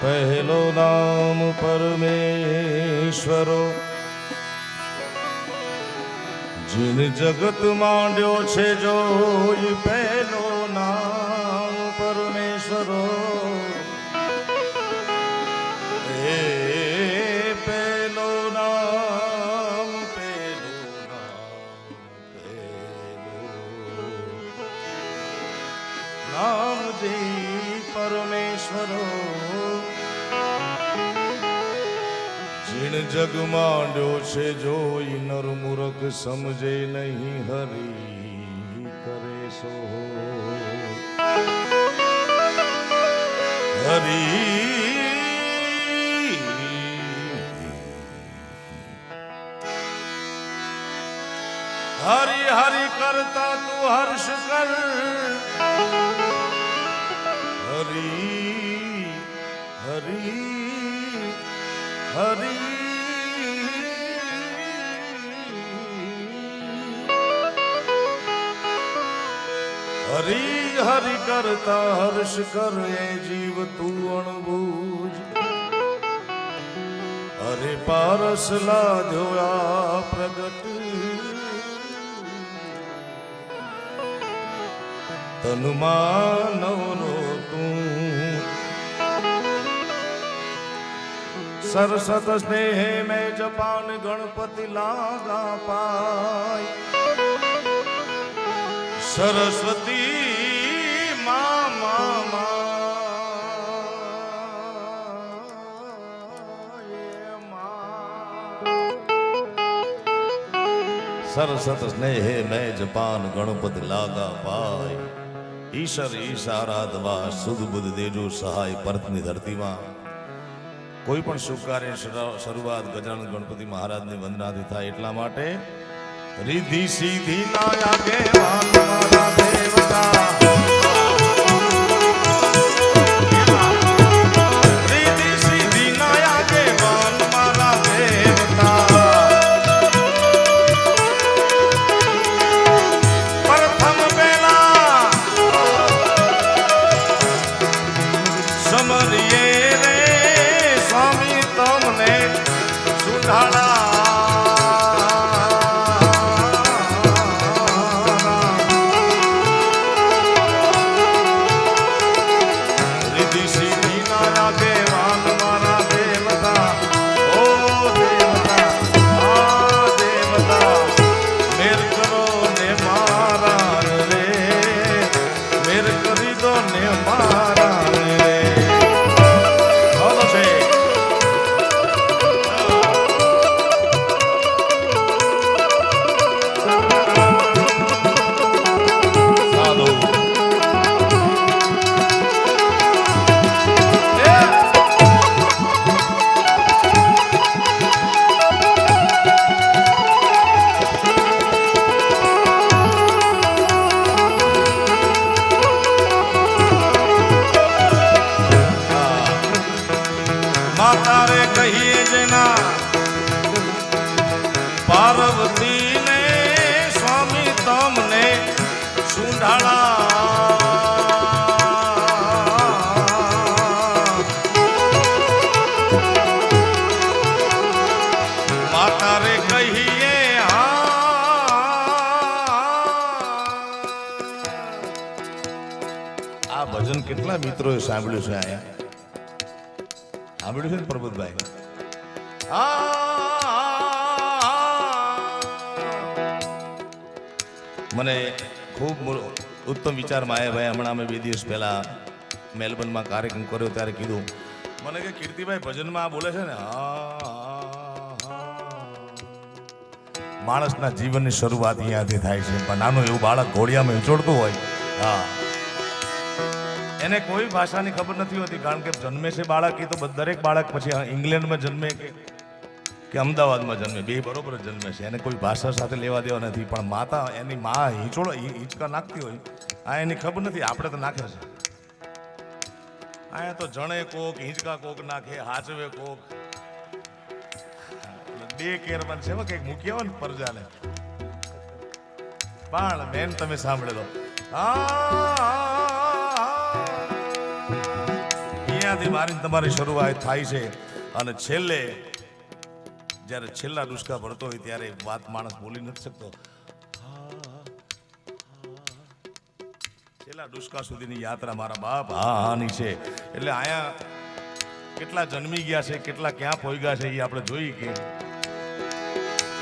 પહેલો નામ પરમેશ્વરો, જીન જગત માંડ્યો છે જોઈ. પહેલો નામ પરમેશ્વરો, એ પહેલો નામ, પહેલો નામ જી પરમેશ્વરો. જીણ જગ માંડ્યો છે જોઈ, નર મૂરખ સમજે નહીં હરી કરે સો. હરી હરી હરી કરતા તું હર્ષ કર. હરી હરી હરી હરી હરી કરતા હર્ષ કર. એ જીવ તું અણબૂજ. અરે પારસ લાદ્યો આ પ્રગટ. તન માનવનો તું સરસત સ્નેહ મેં જપાન ગણપતિ લાગા પાય. સરસ્વતી મા સરસત સ્નેહ મેં જપાન ગણપતિ લાગા પાય. ઈશ્વર ઈશારાધવા સુધ બુદ્ધ દેજો સહાય. પરતની ધરતીમાં કોઈ પણ શુભ કાર્ય શરૂઆત ગજાનન ગણપતિ મહારાજની વંદનાથી થાય. એટલા માટે रिद्धि सीधी नाया के मारा देवता. रिद्धि सीधी नाया के मारा देवता. प्रथम बेला समरिए रे स्वामी तमने सुधारा. પાર્વતી ને સ્વામી તમને સુંઢાળા. માતા રે કહીએ આ ભજન કેટલા મિત્રોએ સાંભળ્યું છે? આયા સાંભળ્યું છે ને પ્રબોધભાઈ? મને ખૂબ ઉત્તમ વિચારમાં આવ્યા ભાઈ. હમણાં અમે 2 દિવસ પહેલા મેલબર્નમાં કાર્યક્રમ કર્યો ત્યારે કીધું મને કે કીર્તિભાઈ ભજનમાં બોલે છે ને, માણસના જીવનની શરૂઆત અહીંયાથી થાય છે. પણ નાનું એવું બાળક ઘોડિયામાં વિચોડતું હોય, હા, એને કોઈ ભાષાની ખબર નથી હોતી. કારણ કે જન્મે છે બાળક, એ તો દરેક બાળક પછી ઇંગ્લેન્ડમાં જન્મે કે અમદાવાદમાં જન્મે, બે બરોબર જ જન્મે છે. એને કોઈ ભાષા સાથે લેવા દેવા નથી. પણ માતા, એની મા હિંચકા નાખતી હોય, આ એની ખબર નથી. આપણે તો નાખે છે. અહીંયા તો જણે કોક હિંચકા કોક નાખે, હાચવે કોક. બે કેરમાં છે કંઈક મૂકી આવો ને પરજાને. પણ બેન તમે સાંભળેલો, અહીંયાથી મારી તમારી શરૂઆત થાય છે અને છેલ્લે જ્યારે છેલ્લા ડુસકા ભરતો હોય ત્યારે વાત માણસ બોલી નથી શકતો. છેલ્લા ડુસકા સુધીની યાત્રા મારા બાપ હાની છે. એટલે અહીંયા કેટલા જન્મી ગયા છે, કેટલા ક્યાં પહોંચ્યા છે એ આપણે જોઈ કે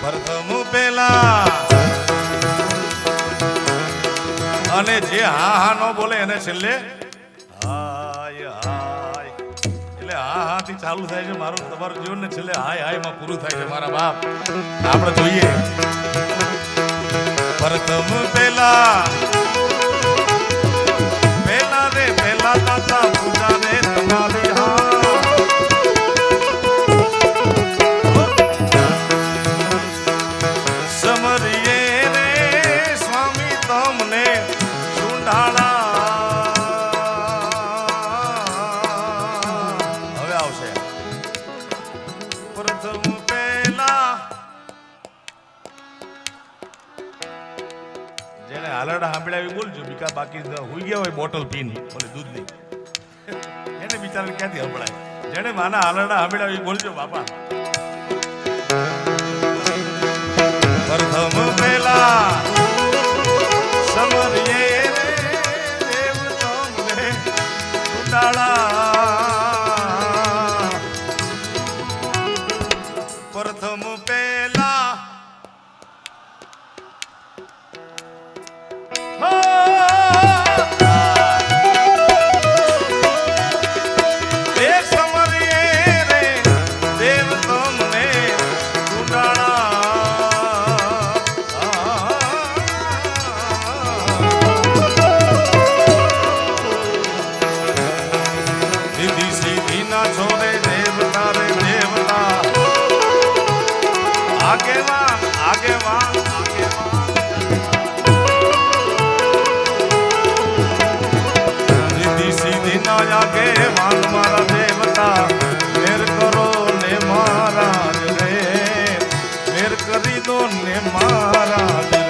પ્રથમ પેલા અને જે હા હા નો બોલે એને છેલ્લે હાય હાય, એટલે હા હા થી ચાલુ થાય છે મારું તમારું જીવન ને છેલ્લે હાય હાય માં પૂરું થાય છે મારા બાપ. આપણે જોઈએ પ્રથમ પેલા પેલા રે પેલા દાતા પૂજા રે તમારી બોલજો બીકા બાકી હોઈ ગયા હોય બોટલ પીને બોલે દૂધ નહીં એને બિચારાને ક્યાંથી હંભળાય. જેને માના હાલરડા સાંભળ્યા એ બોલજો બાપા. પ્રથમ પેલા સમરીએ દેવ તમને ઉડાળા. પ્રથમ પેલા મારા દેવતા મેર કરો ને મહારાજ રે, મેર કરી દો ને મહારાજ રે.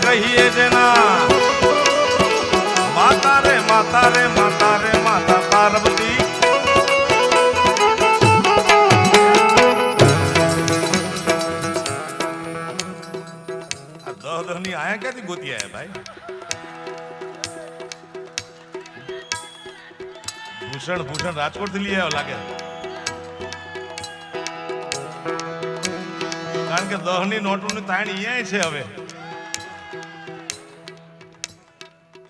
કહીએ જેના માતા રે માતા રે માતા રે માતા પાર્વતી. આ દહ ની આયા ક્યાંથી ગોતી આયા ભાઈ? ભૂષણ રાજકોટ થી લઈ આવ્યો લાગે, કારણ કે 10 ની નોટો ની તાણ અહીંયા છે. હવે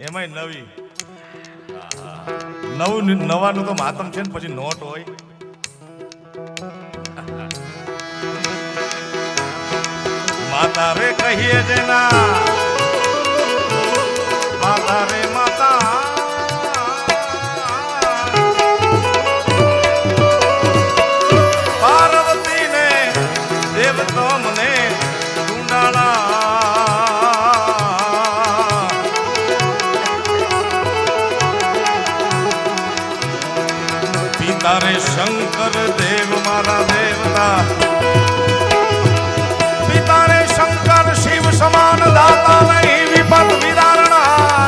એમાંય નવાનું તો માતમ છે ને પછી નોટ હોય. માતા રે કહીએ જેના માતા રે માતા પાર્વતી ને દેવ તો મને ઢૂંઢાળા. તારે શંકર દેવ મારા દેવતા, પિતારે શંકર શિવ સમાન દાતા નહીં વિપત વિદારણા.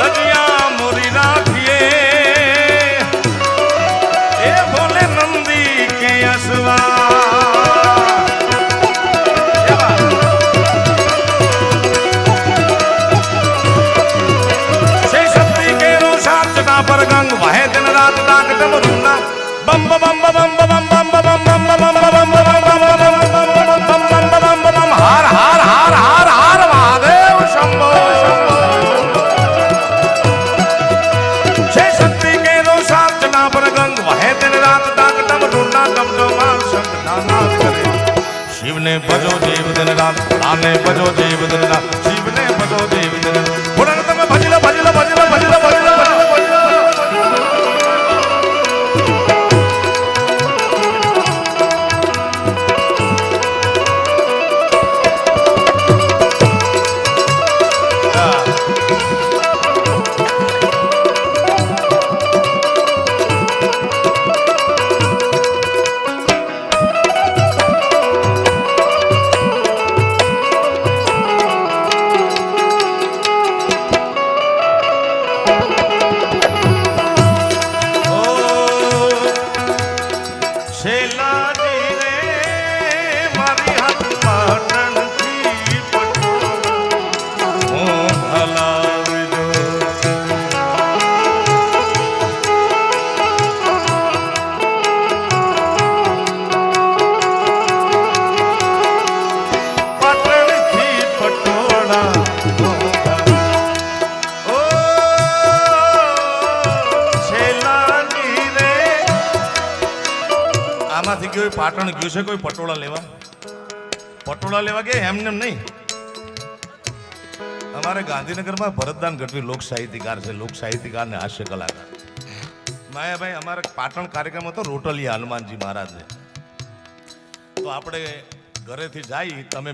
લજિયા મોરી રાખીએ એ બોલે નંદી કે અસવા. પર ગંગ વહે દિન રાત ડાક ડમરૂના બમ બમ બમ બમ બમ બમ બમ બમ બમ હાર હાર હાર હાર હાર મહાદેવ શંભો. છે શક્તિ કેરો સાથ રાત ડાક ડમ ઢૂંઢના ડમડો માં શંખના નાદ કરે શિવને ભજો દેવ દિન રાત આને ભજો દેવ દિન રાત શિવને ભજો દેવ દિન ભોળાને તમે ભજી લો ભજી લો ભજી લો ભજી લો ભજી લો ભજી લો ભજી લો પાટણ ગયું છે કોઈ પટોળા લેવા કે એમને નહીં. અમારે ગાંધીનગરમાં ભરતદાન ગઢવી લોક સાહિત્યકાર છે, લોક સાહિત્યકાર ને હાસ્ય કલાકાર. માયાભાઈ અમારે પાટણ કાર્યક્રમ હતો રોટલિયા હનુમાનજી મહારાજને. તો આપણે ઘરેથી જઈ તમે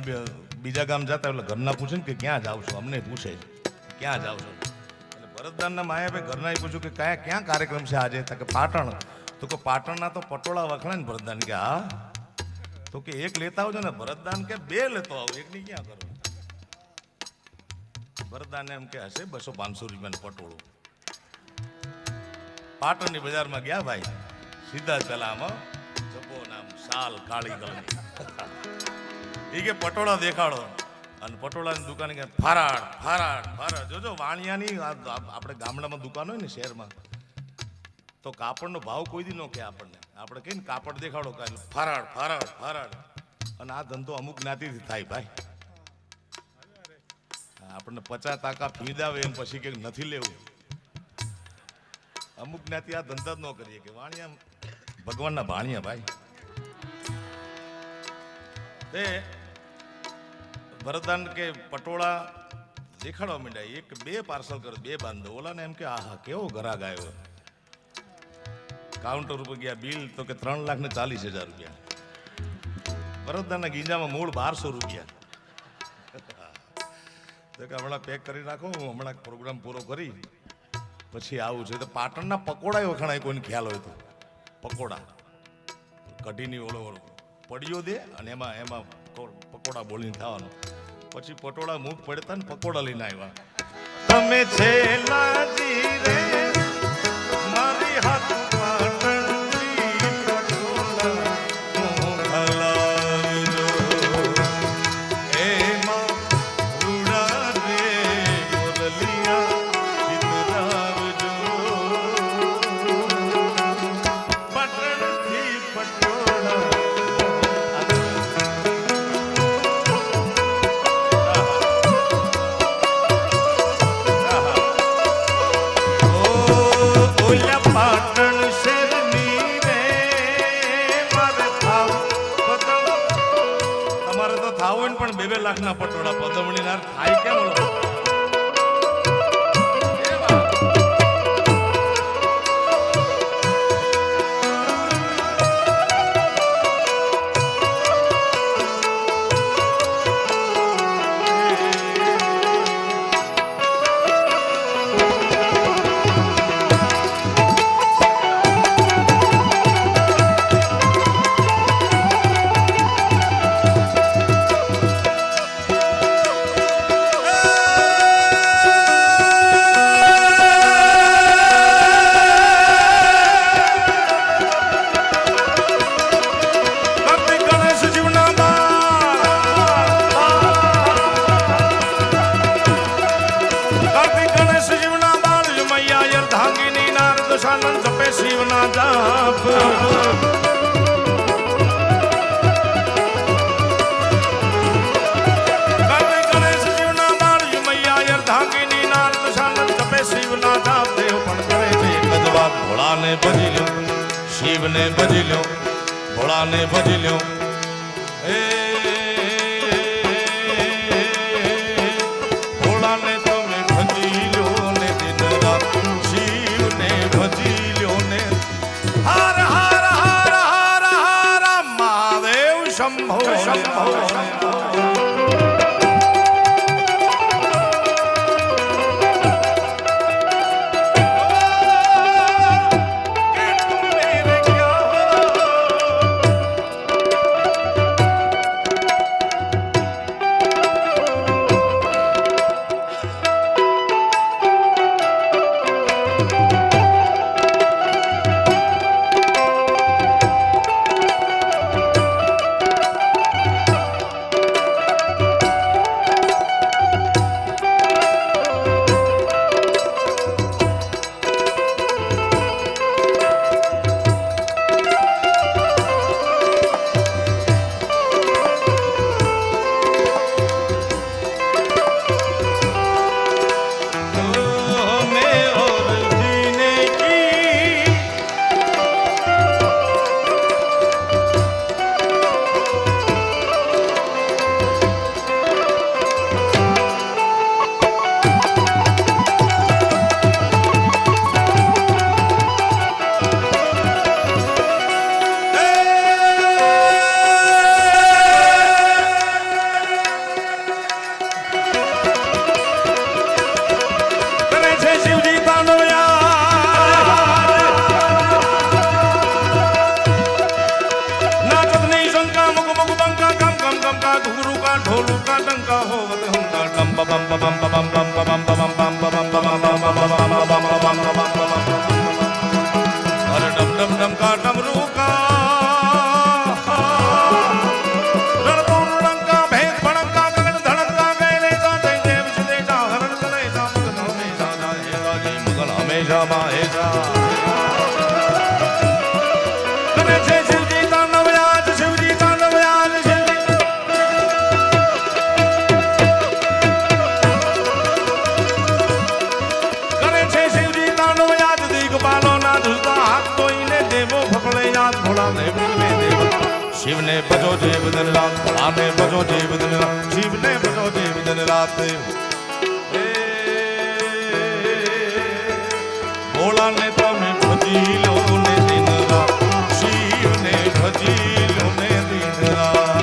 બીજા ગામ જતા એટલે ઘરના પૂછે ને કે ક્યાં જાવ છો, અમને પૂછે ક્યાં જાવ છો એટલે ભરતદાનના માયાભાઈ ઘરના પૂછ્યું કે ક્યાં કાર્યક્રમ છે આજે, તો કે પાટણ. તો કે પાટણના તો પટોળા વખણાય ને ભરતદાન કે હા, તો કે એક લેતા આવજો ને. ભરતદાન કે બે લેતો આવો, એકની ક્યાં કરો. ભરતદાન એમ કે હશે 200-500 રૂપિયાનું પટોળું. પાટણની બજારમાં ગયા ભાઈ, સીધા પેલા આમાં જપો નામ શાલ કાળી ગળની એ કે પટોળા દેખાડો. અને પટોળાની દુકાન કે ફરાડ ફરાડ ફરાડ. જોજો વાણિયાની આપણે ગામડામાં દુકાન હોય ને શહેરમાં, તો કાપડનો ભાવ કોઈ દી ન કે આપણને. આપણે કહીએ ને કાપડ દેખાડો કાંઈ ફરાડ ફરાડ ફરાડ. અને આ ધંધો અમુક જ્ઞાતિથી થાય ભાઈ. આપણને 50 તાકા ફીદાવે એમ પછી કે નથી લેવું. અમુક જ્ઞાતિ આ ધંધા જ ન કરીએ કે વાણિયા ભગવાનના ભાણિયા ભાઈ. તે ભરતદાન કે પટોળા દેખાડવા માંડ્યા. એક બે પાર્સલ કરો, બે બાંધો. ઓલાને એમ કે આહા કેવો ઘરાક આવ્યો. કાઉન્ટર ઉપર ગયા, બિલ તો કે 3,40,000 રૂપિયા. ભરતદાનના ગીંજામાં મૂળ 1200 રૂપિયા. તો કે હમણાં પેક કરી નાખો, હું હમણાં પ્રોગ્રામ પૂરો કરી પછી આવું છે. તો પાટણના પકોડા વખણાય, કોઈને ખ્યાલ હોય તો. પકોડા કઢીની ઓળો પડીઓ દે અને એમાં પકોડા બોલીને ખાવાનો. પછી પટોળા મૂક પડતા ને પકોડા લઈને આવ્યા. તમે છેલ્લાજી રે મારી હાથ પણ 2-2 લાખના પટોળા પદમણી ના થાય કેમ? શિવના જાપ ગણેશ શિવના બાળ મૈયા અર્ધાંગીની નાર દશાનંદ જપે શિવના જાપ. દેવ પણ કરે છે એક જ વાત, ભોળાને ભજી લો શિવને ભજી લ્યો ભોળાને ભજી લ્યો એ ભોળાને તમે ભજી લ્યો ને દિન રાત શિવને ભજી લ્યો ને હર હર હર હર હર મહાદેવ શંભો શંભો શિવને ભજો દેવ દિન રાત ભોળાને ભજો દેવ દિન રાત શિવને ભજો દેવ દિન રાત ભોળાને તમે ભજી લો ને દિન રાત શિવને ભજી લો ને દિન રાત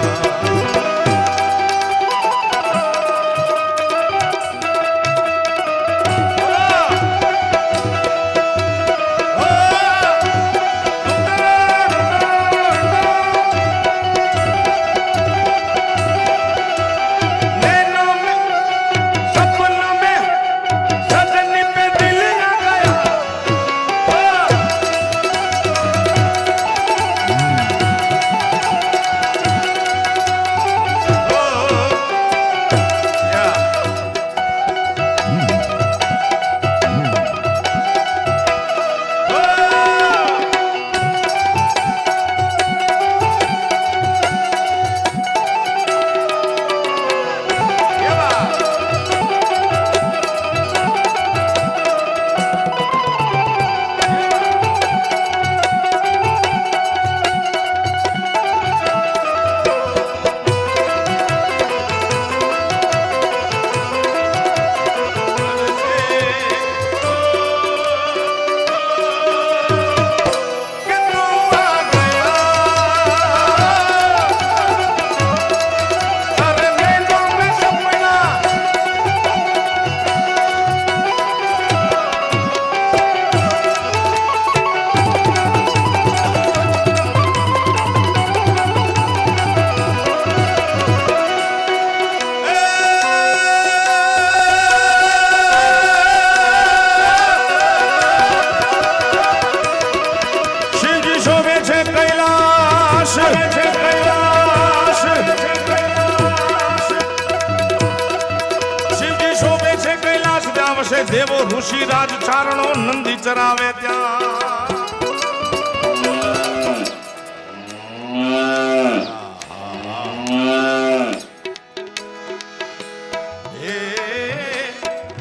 દેવો ઋષિ રાજ ચારણો નંદી ચરાવે ત્યાં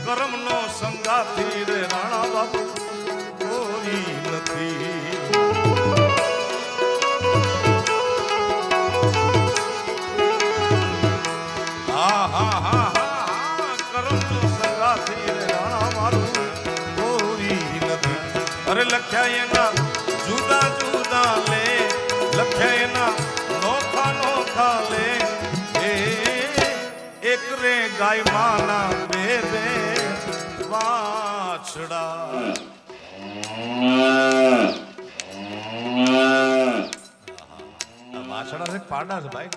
કરમનો સંગાથી રે રાણા બાપુ કોઈ નથી લખ્યા એના જુદા જુદા લે લખ્યા એના નોખા નોખા લે એક રે ગાય માના બે બે વાછડા વાછડા છે પાડા છે ભાઈ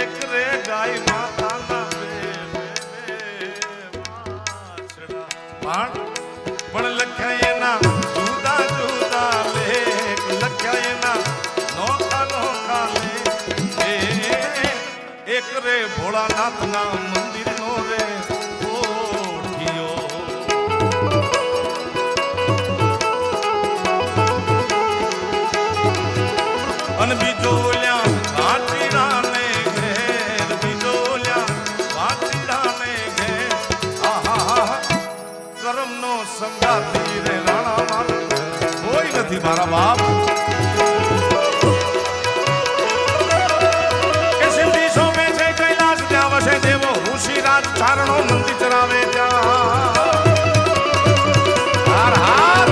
એક રે ગાય માતાના બે વાછડા પણ લખ્યા એના જુદા જુદા લેખ લખ્યા એના નોખા નોખા લે એક રે ભોળાનાથના મંદિરનો રે કોઠિયો અને બીજો ઘાટીડાને ઘેર બીજો ઘાટીડાને ઘેર આહા કરમનો સંગાતી રે રાણા મારો કોઈ નથી મારા બાપ કે સિદ્ધિ સોમે છે કૈલાસ ત્યાં વસે દેવો ઋષિરાજ ચારણો નંદી ચરાવે ત્યાં હાર હાર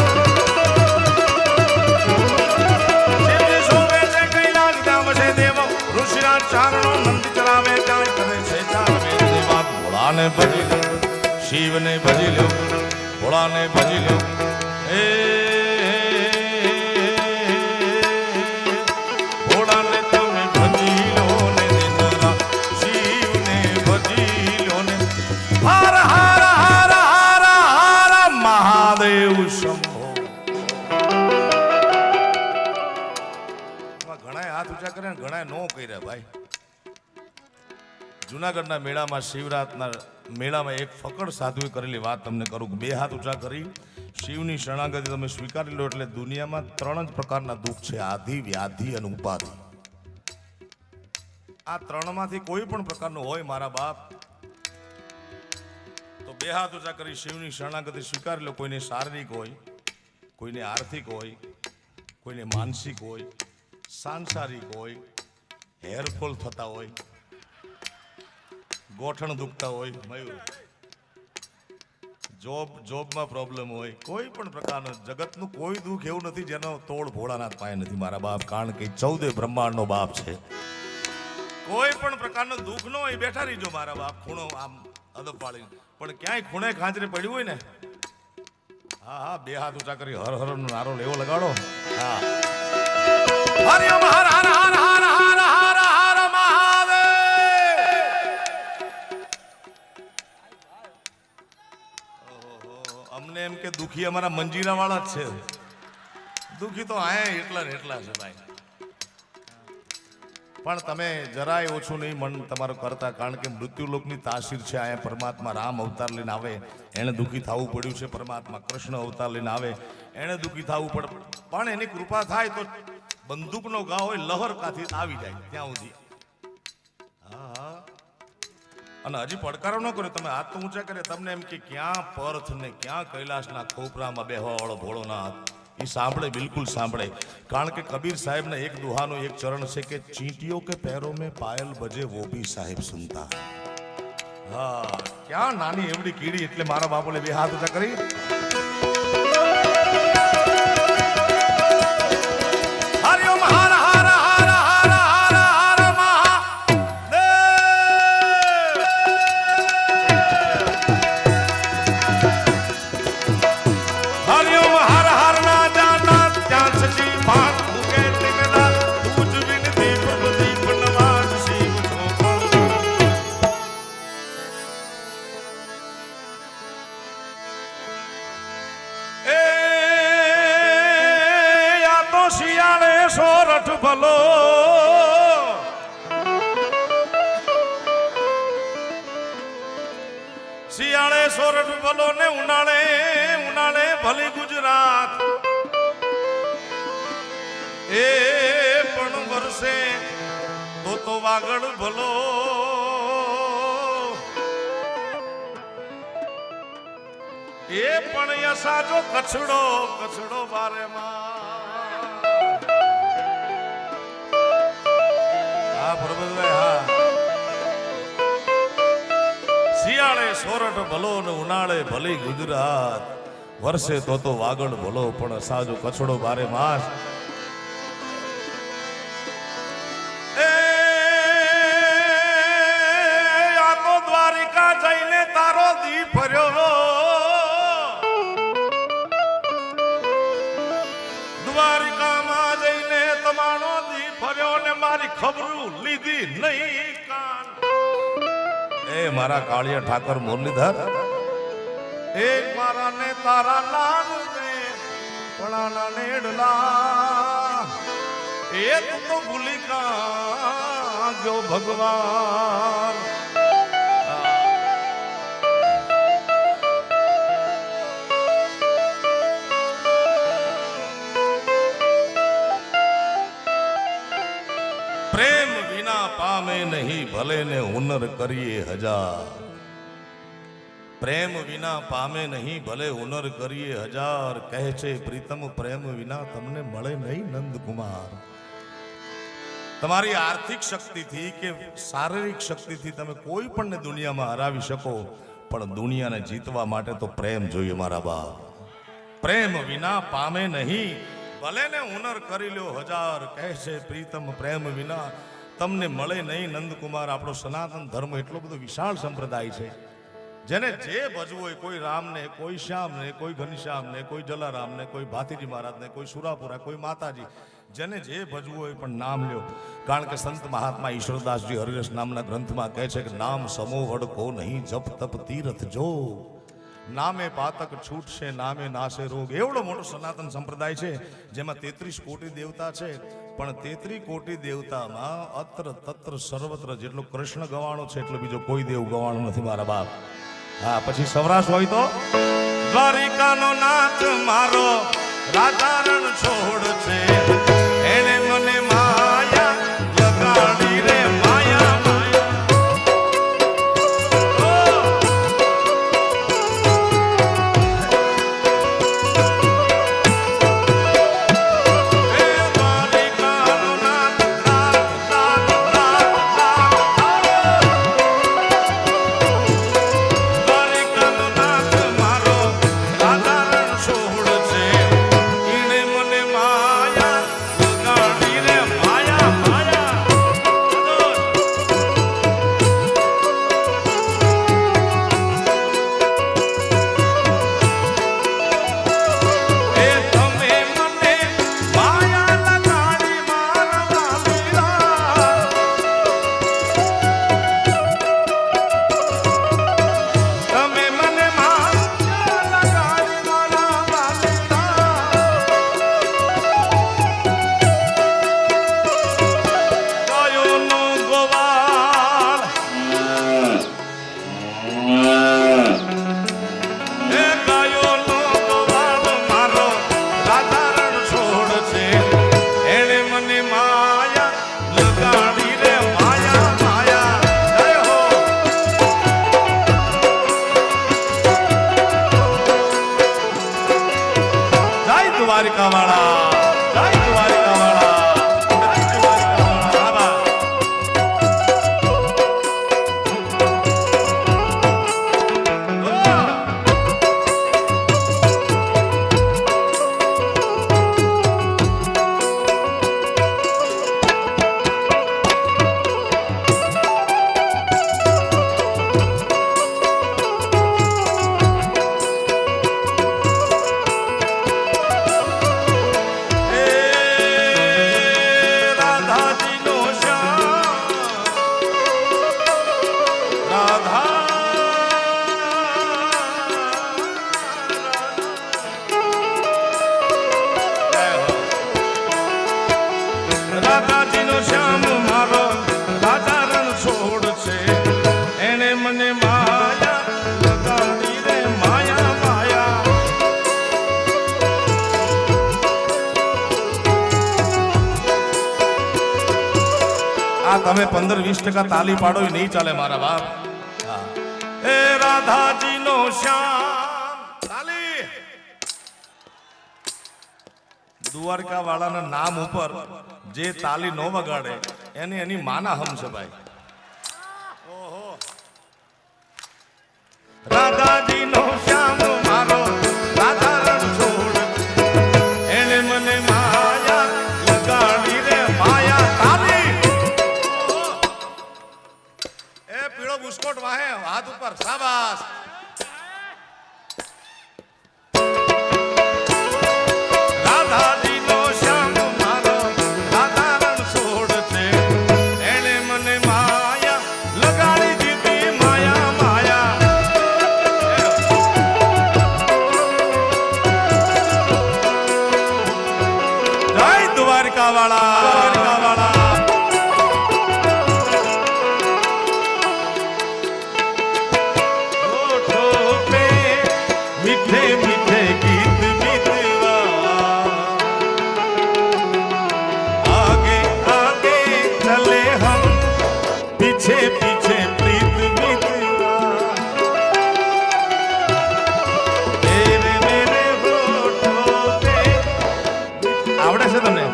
ચારણો નંદી ચરાવે ત્યાં કરે છે ચારવે દેવા ભોળાને ભજી લો શિવને ભજી લો ભોળાને ભજી લો એ ભોળાને તમે ભજી લો ને દીકરા શિવને ભજી લો ને હર હર હર હર હર મહાદેવ શંભો ઘણા હાથ ઊંચા કર્યા ઘણા નો કર્યા ભાઈ જુનાગઢના મેળામાં શિવરાતના મેળામાં એક ફકડ સાધુએ કરેલી વાત તમને કરું કે બે હાથ ઊંચા કરી શિવની શરણાગતિ તમે સ્વીકારી લો એટલે દુનિયામાં 3 જ પ્રકારના દુઃખ છે આધિ વ્યાધિ અને ઉપાધિ આ 3 માંથી કોઈ પણ પ્રકારનું હોય મારા બાપ તો બે હાથ ઊંચા કરી શિવની શરણાગતિ સ્વીકારી લો કોઈને શારીરિક હોય કોઈને આર્થિક હોય કોઈને માનસિક હોય સાંસારિક હોય હેરફોલ થતા હોય ગોઠણ દુખતા હોય મયુર જોબમાં પ્રોબ્લેમ હોય કોઈ પણ પ્રકારનો જગતનું કોઈ દુઃખ એવું નથી જેનો તોડ ભોળાનાથ પાસે નથી મારા બાપ કારણ કે 14 બ્રહ્માંડનો બાપ છે કોઈ પણ પ્રકારનો દુઃખ ન હોય બેઠા રહીજો મારા બાપ ખૂણો આમ અદબ પાડી પણ ક્યાંય ખૂણે ખાંચરે પડ્યું હોય ને હા હા બે હાથ ઊંચા કરી હર હર નો નારો લેવો લગાડો હા હરિ ઓમ હર હર હર હર હર હર હર મહાદેવ અમને એમ કે દુખી અમારા મંજીરા વાળા જ છે દુખી તો આયા એટલા ને એટલા છે ભાઈ પણ તમે જરાય ઓછું નહીં મન તમારું કરતા કારણ કે મૃત્યુલોકની તાસીર છે અહીંયા પરમાત્મા રામ અવતાર લઈને આવે એને દુઃખી થવું પડ્યું છે પરમાત્મા કૃષ્ણ અવતાર લઈને આવે એને દુઃખી થવું પડે પણ એની કૃપા થાય તો બંદૂકનો ઘા હોય લહર કાથી આવી જાય ત્યાં સુધી હા અને હજી પડકારો ન કર્યો તમે હાથ તો ઊંચા કરે તમને એમ કે ક્યાં પર્થ ને ક્યાં કૈલાસના ખોપરામાં બેહવા વાળો ભોળોનાથ એ સાંભળે બિલકુલ સાંભળે કારણ કે કબીર સાહેબના એક દુહાનો એક ચરણ છે કે ચીંટીઓ કે पैरों में पायल बजे वो भी साहेब सुनता હા ક્યાં નાની એવડી કીડી એટલે મારા બાપુને બે હાથ ઊંચા કરી હરિઓમ હર હર હર હર હર હર મહાદેવ હરિઓમ હર હર ના જાના ત્યાં સચી ભાત મુકે તિગલા તુજ બિન દીપ દીપ નવાજ શિવ એ યા તો શિયાળે સોરઠ ભલો શિયાળે સોરઠ ભલો ને ઉનાળે ઉનાળે ભલી ગુજરાત એ પણ વર્ષે તો વાગડ ભલો એ પણ યસાજો કછડો કછડો બારે માં હા પ્રભુભાઈ હા શિયાળે સોરઠ ભલો ને ઉનાળે ભલી ગુજરાત, વર્ષે તો વાગડ ભલો પણ સાજો કચડો બારે માસ. એ આ તો દ્વારિકા જઈને તારો દી ફર્યો, દ્વારિકામાં જઈને તમારો દી ફર્યો ને મારી ખબરું લીધી નહીં કાન. એ મારા કાળિયા ઠાકર મુરલીધર, એક મારા ને તારા નામ ને પણાના નેડલા, એ તું તો ભૂલી કા ગયો ભગવાન. પ્રેમ વિના પામે નહીં ભલે ને હુનર કરીએ હજાર, પ્રેમ વિના પામે નહીં ભલે હુનર કરીએ હજાર, કહે છે પ્રીતમ પ્રેમ વિના તમને મળે નહીં નંદકુમાર. તમારી આર્થિક શક્તિથી કે શારીરિક શક્તિથી તમે કોઈ પણ દુનિયામાં હરાવી શકો, પણ દુનિયાને જીતવા માટે તો પ્રેમ જોઈએ મારા બાપ. પ્રેમ વિના પામે નહીં ભલે ને હુનર કરી લ્યો હજાર, કહે છે પ્રીતમ પ્રેમ વિના તમને મળે નહીં નંદકુમાર. આપણો સનાતન ધર્મ એટલો બધો વિશાળ સંપ્રદાય છે, જેને જે ભજવું હોય, કોઈ રામને, કોઈ શ્યામને, કોઈ ઘનશ્યામને, કોઈ જલારામને, કોઈ ભાતીજી મહારાજને, કોઈ સુરાપુરા, કોઈ માતાજી, જેને જે ભજવું હોય પણ નામ લ્યો. કારણ કે સંત મહાત્મા ઈશ્વરદાસજી હરિરસ નામના ગ્રંથમાં કહે છે કે નામ સમો વડકો નહીં, જપ તપ તીરથ જો, નામે પાતક છૂટશે નામે નાશે રોગ. એવડો મોટો સનાતન સંપ્રદાય છે, જેમાં 33 કોટી દેવતા છે, પણ 33 કોટી દેવતામાં અત્ર તત્ર સર્વત્ર જેટલો કૃષ્ણ ગવાણો છે એટલો બીજો કોઈ દેવ ગવાણો નથી મારા બાપ. હા, પછી સૌરાષ્ટ્ર હોય તો દ્વારિકાનો નાથ મારો રાધારણ છોડ છે, એને મને માયા લગાડી રે માયા માયા. તમે 15-20% તાલી પાડો એ નહીં ચાલે મારા બાપ. એ રાધાજી નો શ્યામ તાલી. દ્વારકા વાળાના નામ ઉપર જે તાલી નો વગાડે એની માના હમ છે ભાઈ. ઓહો, રાધાજીનો શ્યામ મારો રાધા રણ છોડ એને મને માયા લગાડી રે માયા તાલી એ પીળો બુસ્કોટ વાહે હાથ ઉપર શાબાશ રાધાજીનો શ્યામ મારો રાધા રણ છોડ છે એને મને માયા લગાડી દીધી માયા માયા જય દ્વારકા વાળા मीठे मीठे गीत बीतवा आगे आगे चले हम पीछे पीछे प्रीत बीतवा तेरे मेरे होठों पे आवड़े છે તમને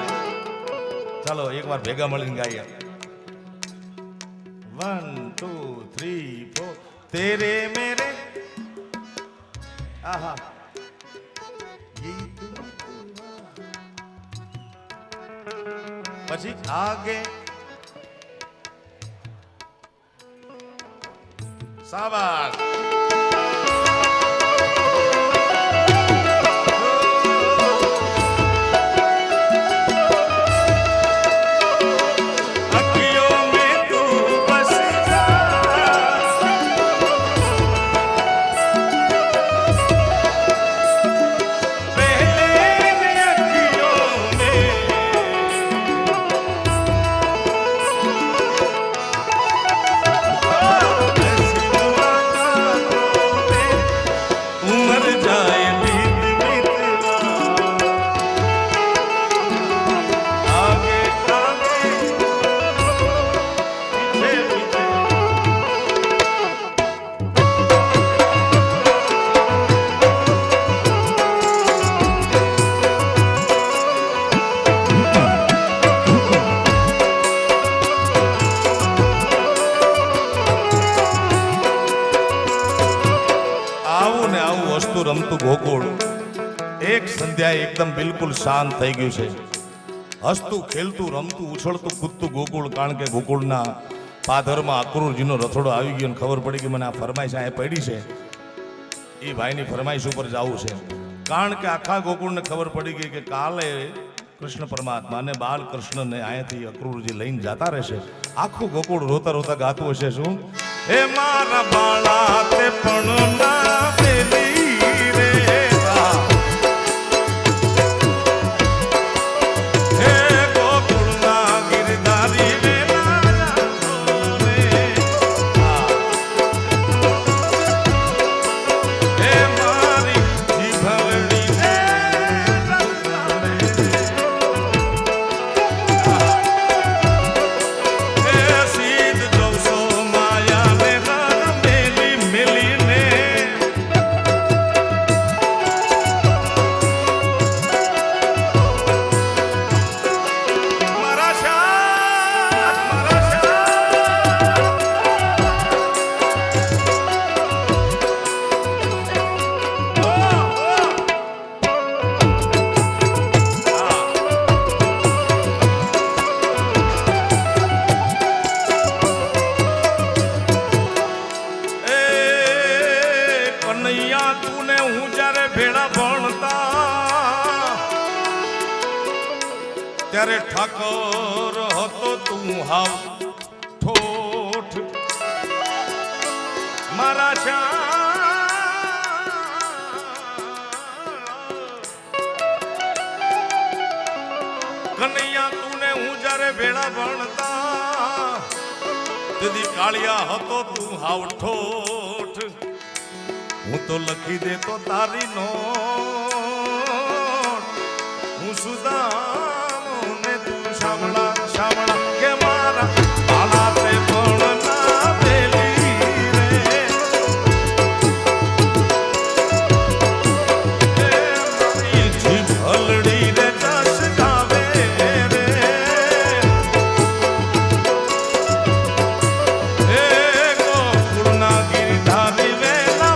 ચાલો એકવાર ભેગા મળીને ગાઈએ 1 2 3 4 तेरे मेरे आहा गीत પછી આગે શાબાશ अखियों में तू बस जा રમતું ગોકુળ એક સંધ્યાએ એકદમ બિલકુલ શાંત થઈ ગયું છે હસતું ખેલતું રમતું ઉછળતું કૂદતું ગોકુળ કારણ કે ગોકુળના પાદરમાં અક્રૂરજીનો રથોડો આવી ગયો અને ખબર પડી કે મને આ ફરમાઈશ અહીંયા પડી છે એ ભાઈની ફરમાઈશ ઉપર જવું છે કારણ કે આખા ગોકુળને ખબર પડી ગઈ કે કાલે કૃષ્ણ પરમાત્મા અને બાલકૃષ્ણને અહીંયાથી અક્રૂરજી લઈને જતા રહેશે આખું ગોકુળ રોતા રોતા ગાતું હશે શું એ મારા બાળા તે પણ ના પેલી ત્યારે ઠાકોર હતો તું હાવ ઠોઠ મારા કનૈયા તુને હું જ્યારે ભેળા ભણતા તેથી કાળિયા હતો તું હાવ ઠોઠ હું તો લખી દેતો તારી નો હું સુધા શામળા શામળા કે મારા બાળા તે પણ ના પેલી રે જીભ હલડી રે જસ ગાવે રે એ ગોકુળના ગિરધારી વેલા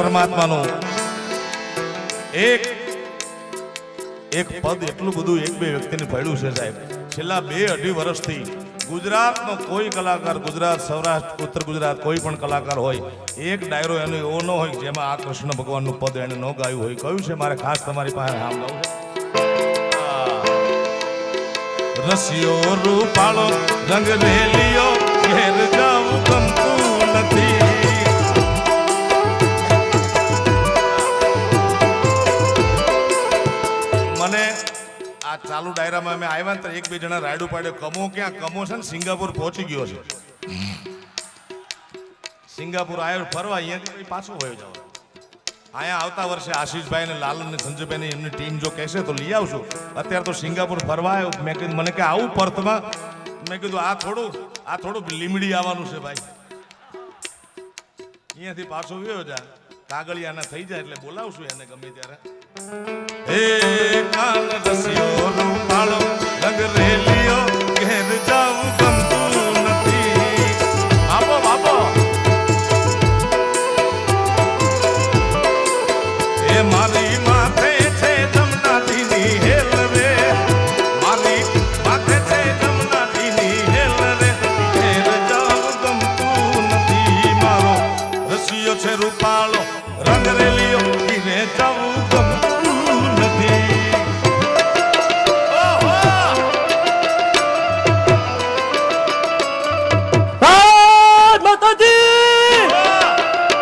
પરમાત્માનું એક એક પદ એટલું બધું એક બે વ્યક્તિને પડ્યું છે સાહેબ. છેલ્લા 2-2.5 વર્ષથી ગુજરાતનો કોઈ કલાકાર, ગુજરાત, સૌરાષ્ટ્ર, ઉત્તર ગુજરાત કોઈ પણ કલાકાર હોય, એક ડાયરો એનો એવો ન હોય જેમાં આ કૃષ્ણ ભગવાનનું પદ એને ન ગાયું હોય. કયું છે મારે ખાસ તમારી પાસે સાંભળવું છે. રસિયો રૂપાળો રંગ રેલિયો ઘેર જાવું ગમતું નથી. મને આ ચાલુ ડાયરામાં અમે આવ્યા ને તો 1-2 જણા રાયડું પાડ્યો. કમો ક્યાં? કમો છે ને સિંગાપુર પહોંચી ગયો છે. સિંગાપુર આવ્યો ફરવા, અહીંયાથી પાછો વયો જાવ. અહીંયા આવતા વર્ષે આશીષભાઈ ને લાલન ને સંજયભાઈ એમની ટીમ જો કહેશે તો લઈ આવશું. અત્યારે તો સિંગાપુર ફરવા આવ્યો. મેં કીધું મને કે આવું પર્થમાં. મેં કીધું આ થોડું લીમડી આવવાનું છે ભાઈ. અહીંયાથી પાછો વયો જા, કાગળિયાના થઈ જાય એટલે બોલાવશું એને ગમે ત્યારે. હે કાન રસિયો રૂપાળો રંગ રેલિયો ઘેર જાવું ગમતું નથી. બાપો બાપો એ મારી માથે છે જમનાજીની હેલ રે, મારી માથે છે જમનાજીની હેલ રે, ઘેર જાવું ગમતું નથી. મારો રસિયો છે રૂપાળો રંગ રેલિયો ઘેર જાવું ગમતું નથી.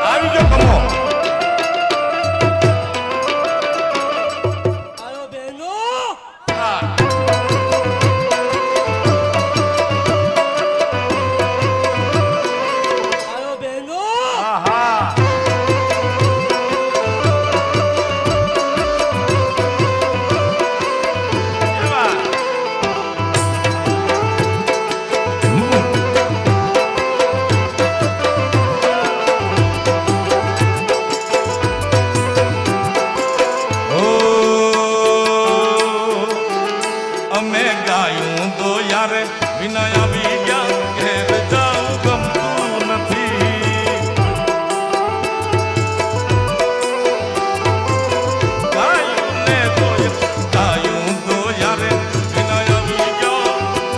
આવી ગયો કમો. અમે ગાયું તો યારે વિના આવી ગયા ઘેર જાવું ગમતું નથી. ગાયું તો યારે વિના આવી ગયા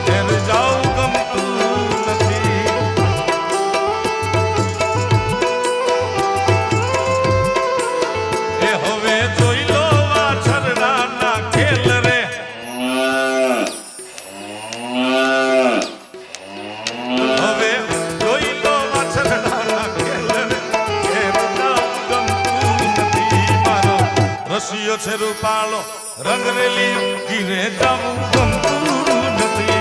ઘેર જાવું ગમતું નથી. એ હવે જોઈ લો વાછરડાના ખેલ રે. હવે જોઈ લો વાછરડાના ખેલ રે, ઘેર જાવું ગમતું નથી. મારો રસિયો છે રૂપાળો રંગ રેલિયો ઘીરે જાવું ગમતું નથી.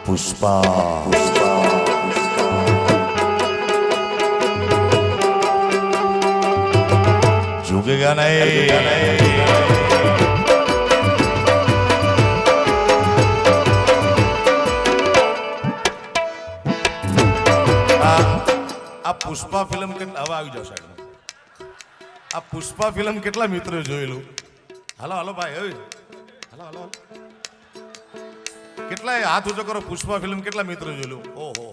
પુષ્પા झुकेगा नहीं. આ પુષ્પા ફિલ્મ કેટલા હવે આવી જાવ સાહેબ. આ પુષ્પા ફિલ્મ કેટલા મિત્રો જોયેલું? હાલો હાલો ભાઈ, હવે હાલો હાલો કેટલા હાથ ઊંચો કરો. પુષ્પા ફિલ્મ કેટલા મિત્રો જોયેલું? ઓહો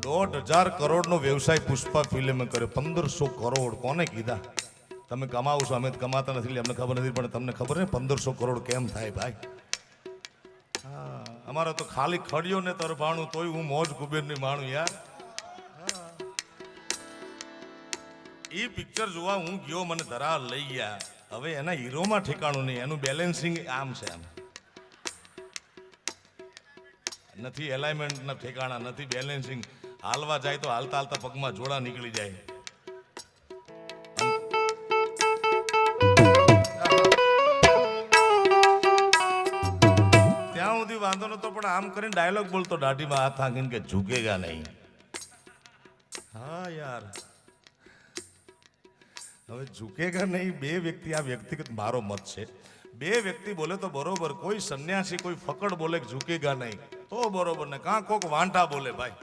1,500 કરોડનો વ્યવસાય પુષ્પા ફિલ્મે કર્યો. 1500 કરોડ કોને કીધા? તમે કમાવો છો, અમે કમાતા નથી, અમને ખબર નથી, પણ તમને ખબર ને 1500 કરોડ કેમ થાય ભાઈ? હા, અમારો તો ખાલી ખડિયો ને તરભાણું તોય હું મોજ કુબેરની માણું યાર. એ પિક્ચર જોવા હું ગયો, મને ધરા લઈ ગયા. હવે એના હીરોમાં ઠેકાણું નહીં, એનું બેલેન્સિંગ આમ છે, આમ નથી, એલાઇનમેન્ટ ના ઠેકાણા નથી, બેલેન્સિંગ. હાલવા જાય તો હાલતા હાલતા પગમાં જોડા નીકળી જાય. ત્યાં સુધી વાંધો નતો, પણ આમ કરીને ડાયલોગ બોલતો દાઢીમાં હાથ આંકીને કે ઝૂકેગા નહીં. હા યાર, હવે ઝૂકેગા નહીં. બે વ્યક્તિ, આ વ્યક્તિગત મારો મત છે, બે વ્યક્તિ બોલે તો બરોબર. કોઈ સન્યાસી કોઈ ફકડ બોલે કે ઝૂકેગા નહીં તો બરોબર ને, કાં કોક વાંટા બોલે ભાઈ.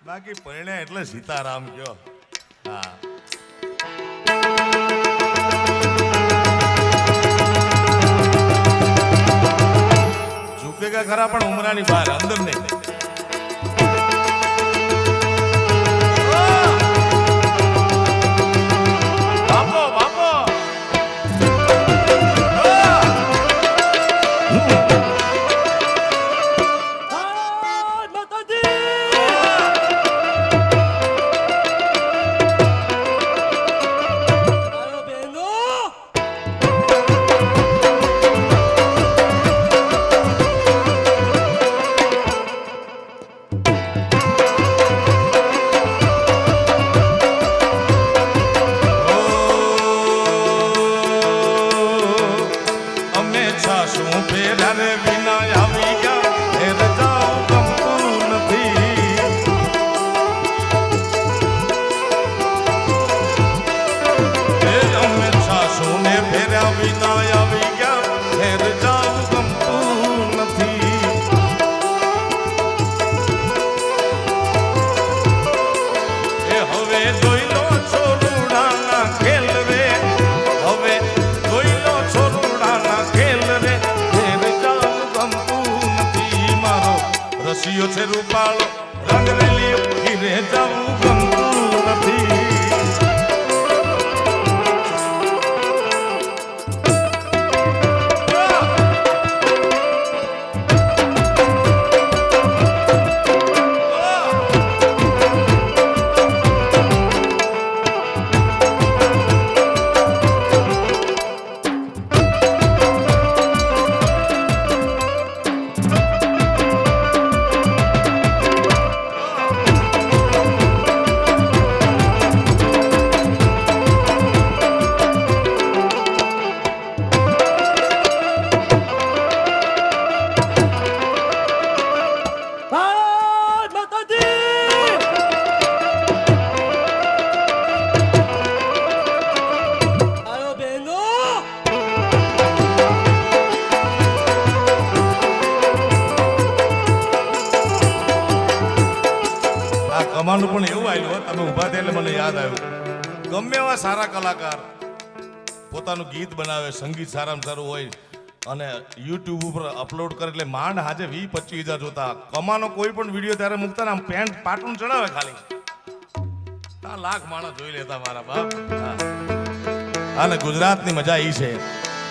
બાકી પરણ્યા એટલે સીતારામ કયો. હા, ભેગા ખરા પણ ઉમરાની બહાર અંદર નહીં. રસિયો છે રૂપાળો રંગ રેલી ઘીરે જવું ગમતું નથી. કમાનું પણ એવું આવ્યું, તમે ઊભા થયા એટલે મને યાદ આવ્યું. ગમે એવા સારા કલાકાર પોતાનું ગીત બનાવે, સંગીત સારામાં સારું હોય અને યુટ્યુબ ઉપર અપલોડ કરે એટલે માંડ હાજે 20-25 હજાર જોતા. કમાનો કોઈ પણ વિડીયો ત્યારે મૂકતા ને આમ પેન્ટ પાટું ચડાવે ખાલી 4 લાખ માણસ જોઈ લેતા મારા બાપ. અને ગુજરાતની મજા એ છે,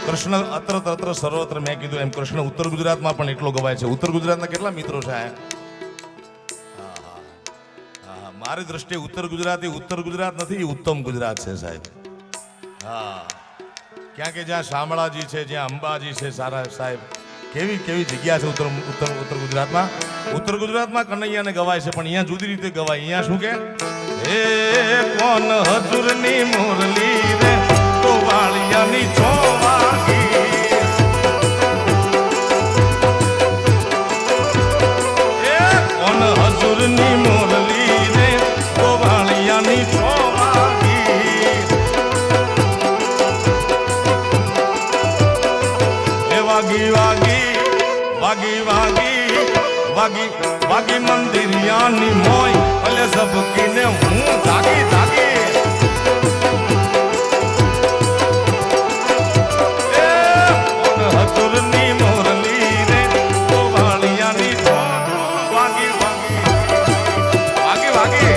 કૃષ્ણ અત્ર તત્ર સર્વત્ર, મેં કીધું એમ કૃષ્ણ ઉત્તર ગુજરાતમાં પણ એટલો ગવાય છે. ઉત્તર ગુજરાતના કેટલા મિત્રો છે? મારી દ્રષ્ટિએ ઉત્તર ગુજરાત એ ઉત્તર ગુજરાત નથી, ઉત્તમ ગુજરાત છે સાહેબ. હા, ક્યાં કે જ્યાં શામળાજી છે, જ્યાં અંબાજી છે, સારા સાહેબ કેવી કેવી જગ્યા છે ઉત્તર ગુજરાતમાં. ઉત્તર ગુજરાતમાં કનૈયાને ગવાય છે પણ અહીંયા જુદી રીતે ગવાય. અહીંયા શું કે હે કોણ હજુરની મુરલી રે તો વાળિયાની ચોવાગી, હે કોણ હજુરની મુરલી રે તો વાળિયાની ચોવાગી. હે વાગી વાગી વાગી વાગી વાગી વાગી મંદિરિયાની મોય ભલે ઝબકીને હું જાગી જાગી. એ હજુરની મોરલી રે તો વાળિયાની વાગી વાગી વાગી વાગી.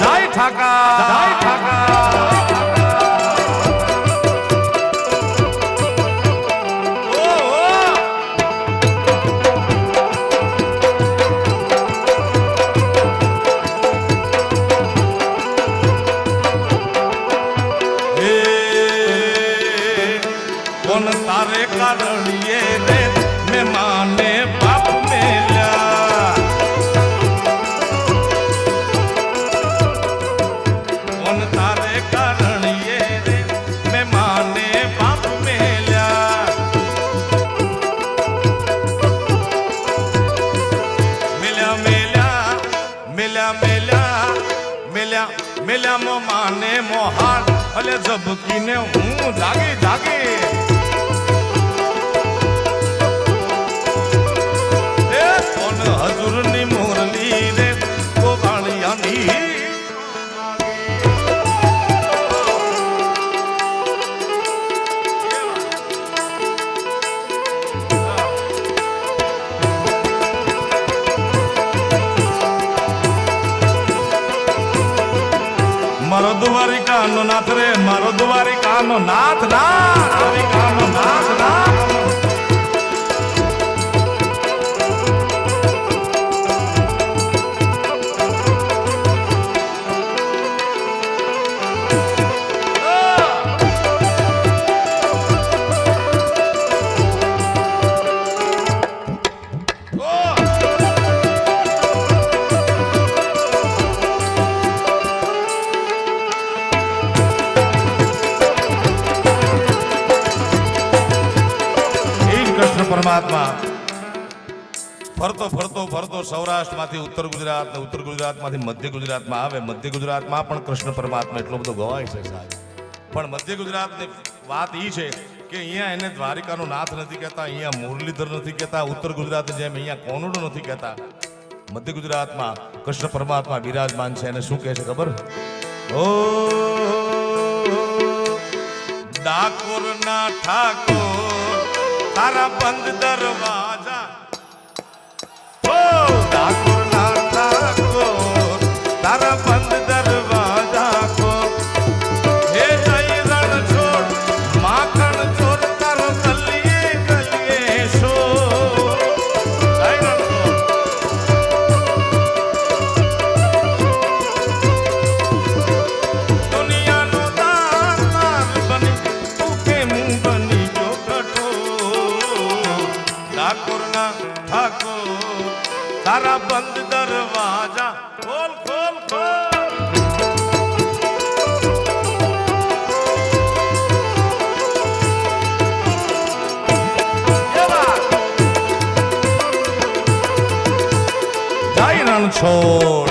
જાય ઠાકા જાય ઠાકા. તારે કારણીએ રે મેં માને બાપ મેલ્યા, કોણ તારે કારણીએ રે મેં માને બાપ મેલ્યા. મેલ્યા મેલ્યા મેલ્યા મેલ્યા મેલ્યા મેલ્યા મો માને મોહાર ભલે ઝબકીને હું જાગી જાગી. હજુરની મોરલી રે તો વાળિયાની. મારો દ્વારિકાનો નાથ રે મારો દ્વારિકાનો નાથ ના દ્વારિકાનો નાથ ના પરમાત્મા ફરતો ફરતો ફરતો સૌરાષ્ટ્રમાંથી ઉત્તર ગુજરાત ને ઉત્તર ગુજરાતમાંથી મધ્ય ગુજરાતમાં આવે. મધ્ય ગુજરાતમાં પણ કૃષ્ણ પરમાત્મા એટલો બધો ગવાય છે સાહેબ. પણ મધ્ય ગુજરાતની વાત એ છે કે અહીંયા એને દ્વારિકાનો નાથ નથી કહેતા, અહીંયા મુરલીધર નથી કહેતા, ઉત્તર ગુજરાત જેમ અહીંયા કોનુડો નથી કહેતા. મધ્ય ગુજરાતમાં કૃષ્ણ પરમાત્મા બિરાજમાન છે. એને શું કહે છે ખબર? ઓ ડાકોરના ઠાકોર તારા બંધ દરવાજા, ઓ ડાકોરના ઠાકોર તારા બંધ દરવાજા કો હે જઈ રણ છોડ માખણ ચોર તારો ગલીએ ગલીએ શો દુનિયાનો દાતાર બની તું કેમ બની જો ઠાકોરના ઠાકોર તારા બંધ દરવાજા ખોલ ખોલ ખોલ. જય રણ છોડ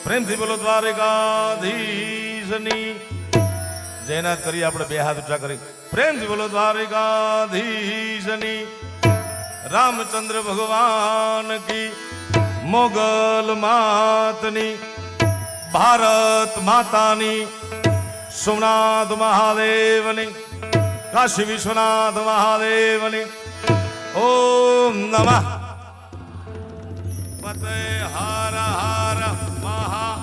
પ્રેમથી બોલો દ્વારિકાધીશની જયનાથ કરી. આપણે બે હાથ ઊંચા કરી પ્રેમથી બોલો દ્વારિકાધીશની. રામચંદ્ર ભગવાન કી, મોગલ માતની, ભારત માતાની, સોમનાથ મહાદેવની, કાશી વિશ્વનાથ મહાદેવની. ઓમ નમઃ પતે હર હર મહા.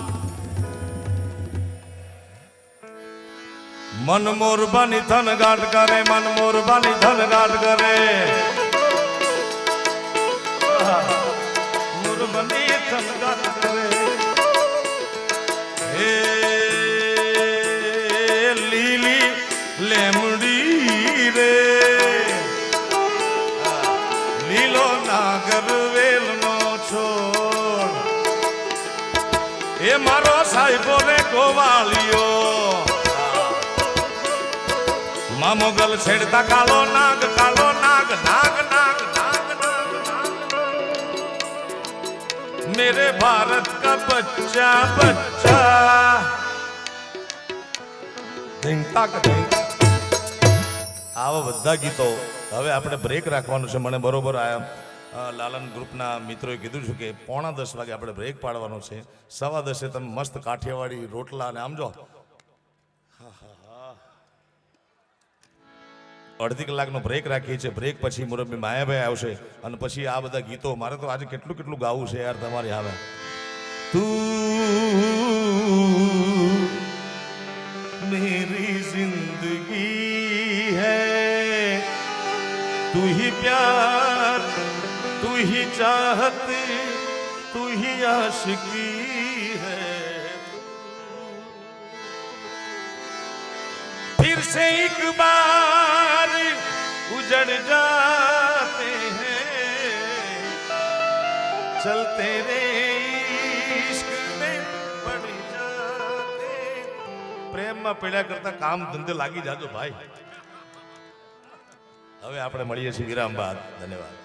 મન મોર બની થન ગાટ કરે, મન મોર બની થન ગાટ કરે, મોર બની થન ગાટ કરે. હે લીલી લેમડી રે, લીલો નાગર વેલ નો છોડ, એ મારો સાહેબો રે ગોવાળિયો મામોગલ છેડતા કાળો નાગ નાગ નાગ નાગ નાગ નાગ મેરે ભારત કા બચ્ચા બચ્ચા આવા બધા ગીતો હવે આપણે બ્રેક રાખવાનું છે. મને બરોબર આયા લાલન ગ્રુપના મિત્રોએ કીધું છે કે 9:45 વાગે આપણે બ્રેક પાડવાનો છે. 10:15 તમે મસ્ત કાઠિયાવાડી રોટલા અને આમ જો અડધી કલાકનો બ્રેક રાખીએ છીએ. બ્રેક પછી મુરબ્બી માયાભાઈ આવશે અને પછી આ બધા ગીતો. મારે તો આજે કેટલું કેટલું ગાવું છે યાર તમારી આવે. તું मेरी जिंदगी है तू ही प्यार तू ही चाहत तू ही आशिकी है फिर से एक बार उजड़ जाते हैं चलते रे इश्क में पड़ जाते પ્રેમમાં પડ્યા કરતા કામ ધંધે લાગી જાજો ભાઈ. હવે આપણે મળીએ છીએ વિરામ બાદ. ધન્યવાદ.